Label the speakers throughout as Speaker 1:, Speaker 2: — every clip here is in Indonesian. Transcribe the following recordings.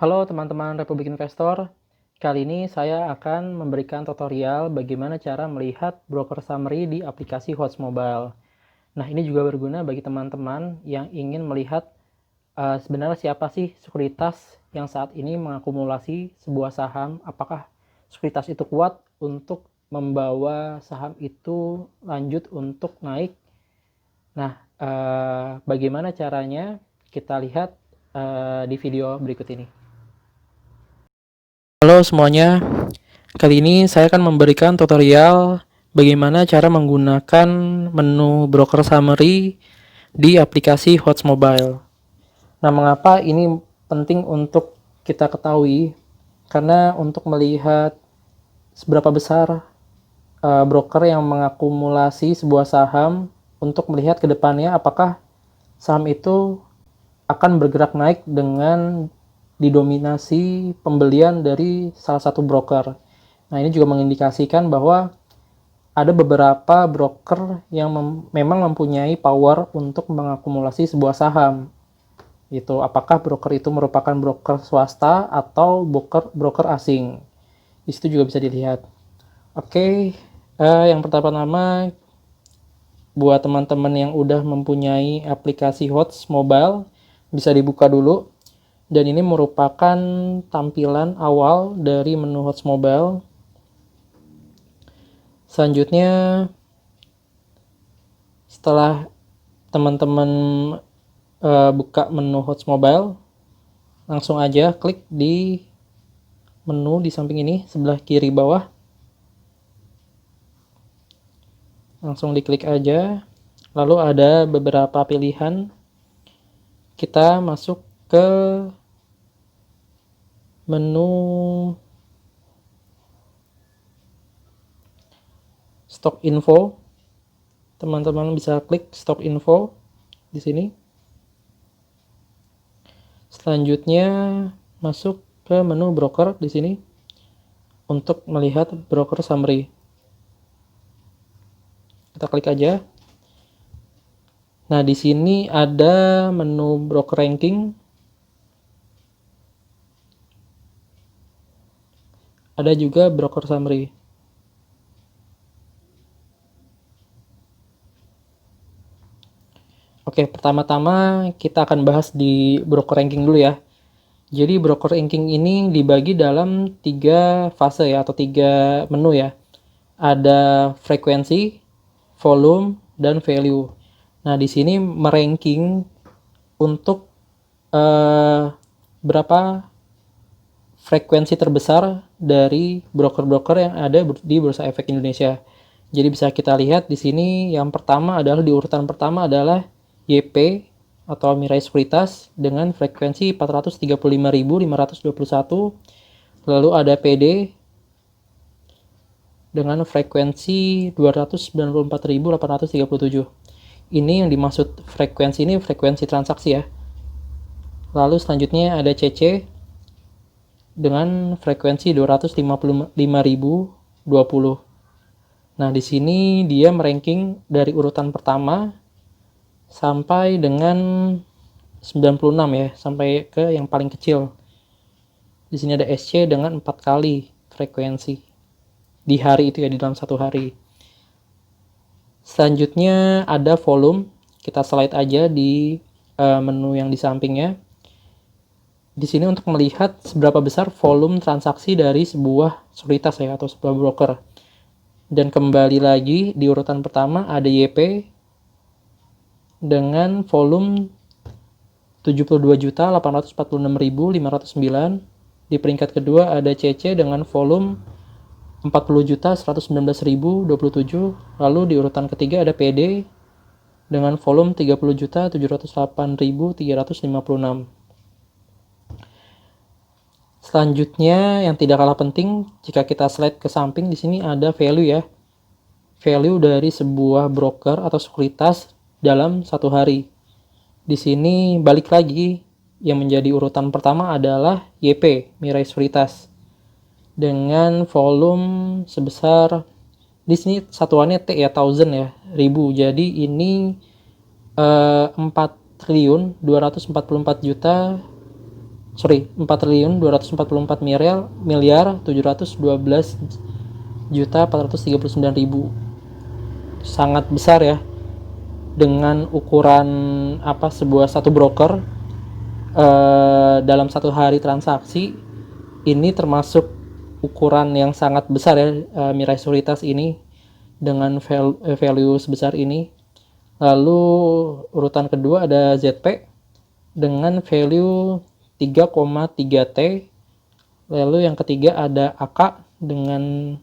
Speaker 1: Halo teman-teman Republik Investor, kali ini saya akan memberikan tutorial bagaimana cara melihat broker summary di aplikasi Hots Mobile. Nah, ini juga berguna bagi teman-teman yang ingin melihat sebenarnya siapa sih sekuritas yang saat ini mengakumulasi sebuah saham, apakah sekuritas itu kuat untuk membawa saham itu lanjut untuk naik. Nah, bagaimana caranya? Kita lihat di video berikut ini. Halo semuanya, kali ini saya akan memberikan tutorial bagaimana cara menggunakan menu broker summary di aplikasi Hots Mobile. Nah, mengapa ini penting untuk kita ketahui? Karena untuk melihat seberapa besar broker yang mengakumulasi sebuah saham, untuk melihat ke depannya apakah saham itu akan bergerak naik dengan didominasi pembelian dari salah satu broker. Nah, ini juga mengindikasikan bahwa ada beberapa broker yang memang mempunyai power untuk mengakumulasi sebuah saham. Itu apakah broker itu merupakan broker swasta atau broker asing. Di situ juga bisa dilihat. Oke, yang pertama-tama buat teman-teman yang udah mempunyai aplikasi Hots Mobile, bisa dibuka dulu. Dan ini merupakan tampilan awal dari menu Hots Mobile. Selanjutnya, setelah teman-teman buka menu Hots Mobile, langsung aja klik di menu di samping ini, sebelah kiri bawah. Langsung diklik aja. Lalu ada beberapa pilihan. Kita masuk ke menu Stock Info. Teman-teman bisa klik Stock Info di sini. Selanjutnya masuk ke menu broker di sini untuk melihat broker summary. Kita klik aja. Nah, di sini ada menu broker ranking. Ada juga broker summary. Oke, pertama-tama kita akan bahas di broker ranking dulu ya. Jadi broker ranking ini dibagi dalam 3 fase ya, atau 3 menu ya. Ada frekuensi, volume, dan value. Nah, di sini meranking untuk berapa frekuensi terbesar dari broker-broker yang ada di Bursa Efek Indonesia. Jadi bisa kita lihat di sini yang pertama adalah di urutan pertama adalah YP atau Mirai Sekuritas dengan frekuensi 435.521. Lalu ada PD dengan frekuensi 294.837. Ini yang dimaksud frekuensi ini frekuensi transaksi ya. Lalu selanjutnya ada CC dengan frekuensi 255.020. Nah, di sini dia meranking dari urutan pertama sampai dengan 96 ya, sampai ke yang paling kecil. Di sini ada SC dengan 4 kali frekuensi di hari itu ya, di dalam satu hari. Selanjutnya ada volume. Kita slide aja di menu yang di sampingnya. Di sini untuk melihat seberapa besar volume transaksi dari sebuah sekuritas ya, atau sebuah broker. Dan kembali lagi di urutan pertama ada YP dengan volume 72.846.509. Di peringkat kedua ada CC dengan volume 40.119.027. Lalu di urutan ketiga ada PD dengan volume 30.708.356. Selanjutnya yang tidak kalah penting, jika kita slide ke samping di sini ada value ya. Value dari sebuah broker atau sekuritas dalam satu hari. Di sini balik lagi, yang menjadi urutan pertama adalah YP, Mirai Sekuritas, dengan volume sebesar, di sini satuannya T ya, 1000 ya, ribu. Jadi ini 4.244.000 4.214.712.439.000. Sangat besar ya, dengan ukuran sebuah satu broker dalam satu hari transaksi. Ini termasuk ukuran yang sangat besar ya, Mirai Sekuritas ini dengan value sebesar ini. Lalu urutan kedua ada ZP dengan value 3,3 T. Lalu yang ketiga ada AK dengan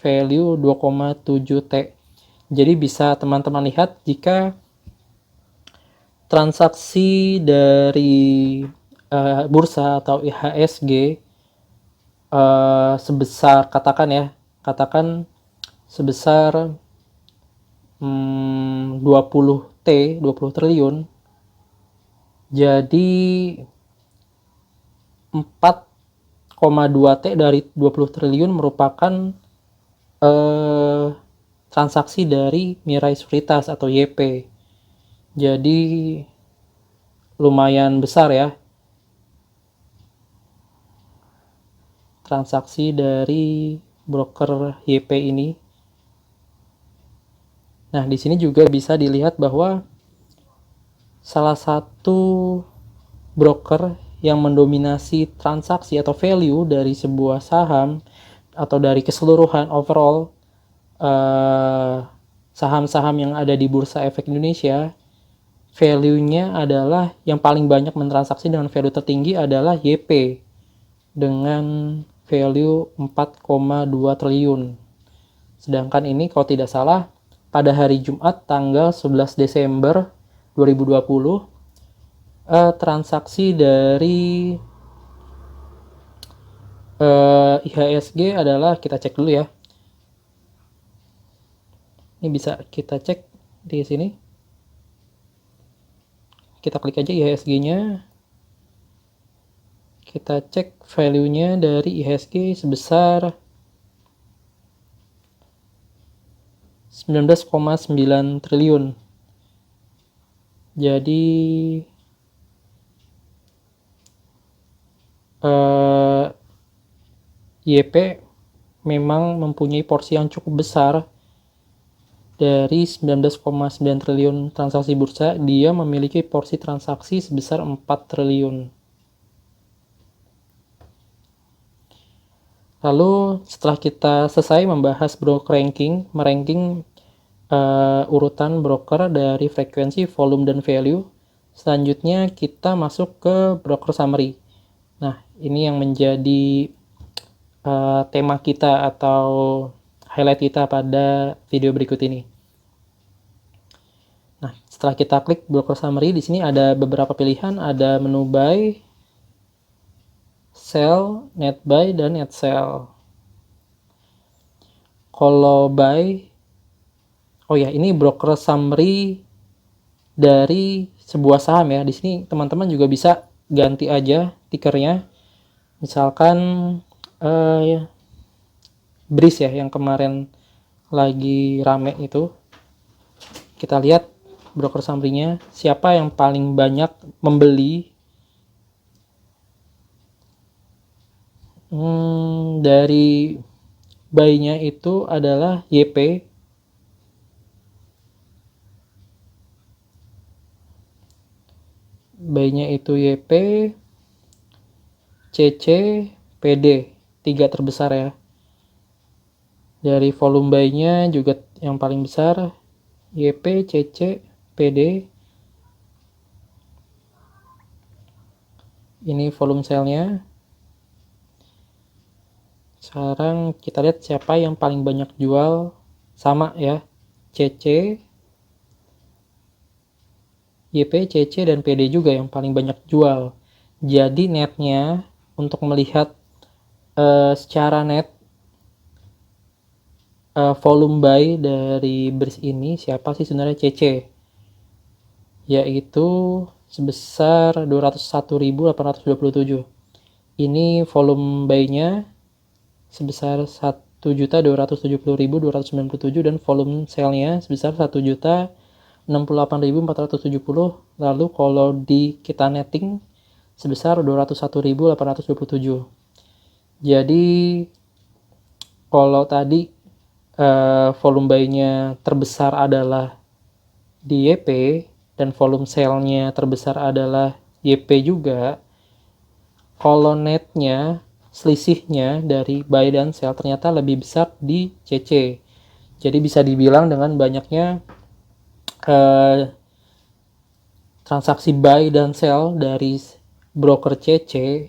Speaker 1: value 2,7 T. Jadi bisa teman-teman lihat jika transaksi dari bursa atau IHSG sebesar katakan sebesar 20 triliun, jadi 4,2 T dari 20 triliun merupakan transaksi dari Mirai Sekuritas atau YP. Jadi lumayan besar ya transaksi dari broker YP ini. Nah, di sini juga bisa dilihat bahwa salah satu broker yang mendominasi transaksi atau value dari sebuah saham atau dari keseluruhan overall saham-saham yang ada di Bursa Efek Indonesia, value-nya adalah yang paling banyak mentransaksi dengan value tertinggi adalah YP dengan value 4,2 triliun. Sedangkan ini kalau tidak salah pada hari Jumat tanggal 11 Desember 2020 transaksi dari IHSG adalah, kita cek dulu ya. Ini bisa kita cek di sini. Kita klik aja IHSG-nya. Kita cek value-nya dari IHSG sebesar 19,9 triliun. Jadi YP memang mempunyai porsi yang cukup besar. Dari 19,9 triliun transaksi bursa, dia memiliki porsi transaksi sebesar 4 triliun. Lalu setelah kita selesai membahas broker ranking, meranking urutan broker dari frekuensi, volume, dan value, selanjutnya kita masuk ke broker summary. Nah, ini yang menjadi tema kita atau highlight kita pada video berikut ini. Nah, setelah kita klik broker summary, di sini ada beberapa pilihan, ada menu buy, sell, net buy, dan net sell. Kalau buy, ini broker summary dari sebuah saham ya. Di sini teman-teman juga bisa ganti aja tickernya. Misalkan BRIS ya, yang kemarin lagi rame itu. Kita lihat broker summary-nya, siapa yang paling banyak membeli. Dari buy-nya itu adalah YP. Buy-nya itu YP, CC, PD, 3 terbesar ya. Dari volume buy-nya juga yang paling besar YP, CC, PD. Ini volume sell-nya. Sekarang kita lihat siapa yang paling banyak jual. Sama ya, CC, YP, CC, dan PD juga yang paling banyak jual. Jadi netnya, untuk melihat secara net volume buy dari BRIS ini, siapa sih sebenarnya? CC, yaitu sebesar 201.827. Ini volume buy-nya sebesar 1.270.297 dan volume sell-nya sebesar 1.800.000. 68.470. Lalu kalau kita netting sebesar 201.827. Jadi kalau tadi volume buy-nya terbesar adalah di YP dan volume sell-nya terbesar adalah YP juga, kalau netnya, selisihnya dari buy dan sell ternyata lebih besar di CC. Jadi bisa dibilang dengan banyaknya transaksi buy dan sell dari broker CC,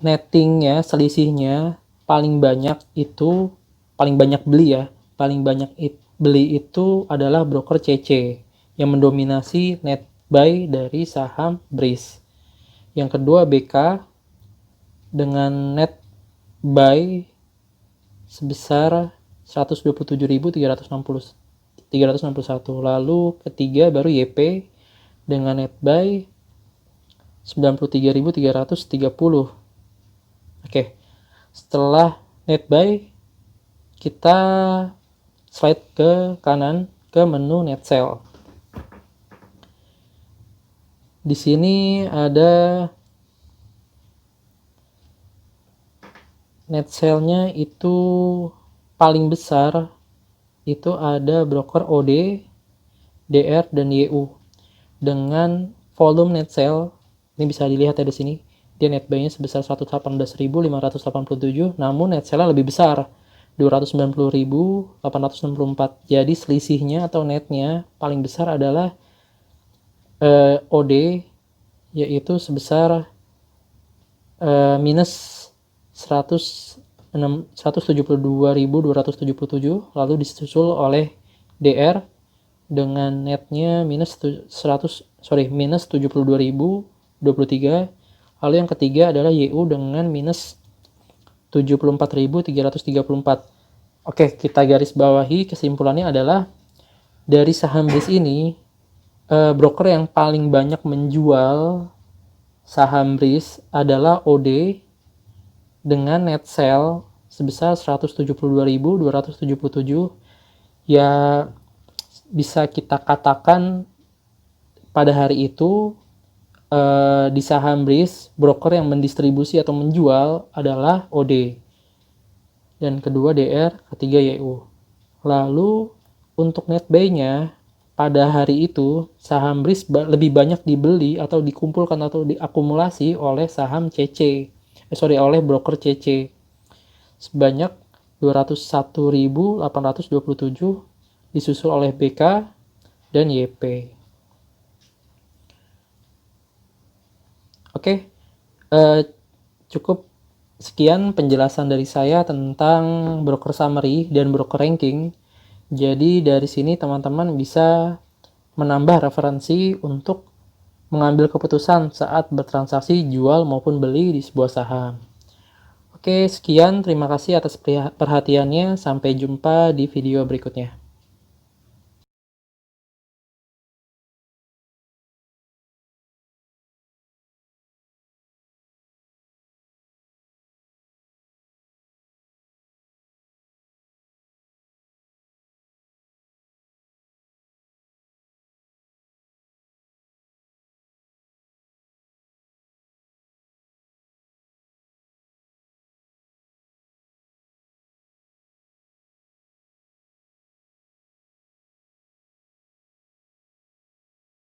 Speaker 1: nettingnya, selisihnya paling banyak beli itu adalah broker CC yang mendominasi net buy dari saham BRIS. Yang kedua BK dengan net buy sebesar 127.361. Lalu ketiga baru YP dengan net buy 93.330. Oke. Setelah net buy, kita slide ke kanan ke menu net sell. Di sini ada net sell-nya itu paling besar, itu ada broker OD, DR, dan YU. Dengan volume net sell, ini bisa dilihat ya di sini, dia net buy-nya sebesar 118.587, namun net sell-nya lebih besar, 290.864. Jadi selisihnya atau netnya paling besar adalah OD, yaitu sebesar minus 172.277, lalu disusul oleh DR dengan netnya minus 72.023. Lalu yang ketiga adalah YU dengan minus 74.334. Oke, kita garis bawahi, kesimpulannya adalah dari saham BRIS ini, broker yang paling banyak menjual saham BRIS adalah OD dengan net sell sebesar 172.277. Ya bisa kita katakan pada hari itu di saham BRIS, broker yang mendistribusi atau menjual adalah OD, dan kedua DR, ketiga YU. Lalu untuk net buy-nya pada hari itu saham BRIS lebih banyak dibeli atau dikumpulkan atau diakumulasi oleh saham CC, oleh broker CC sebanyak 201.827, disusul oleh BK dan YP. Oke, cukup sekian penjelasan dari saya tentang broker summary dan broker ranking. Jadi dari sini teman-teman bisa menambah referensi untuk mengambil keputusan saat bertransaksi jual maupun beli di sebuah saham. Oke, sekian. Terima kasih atas perhatiannya. Sampai jumpa di video berikutnya.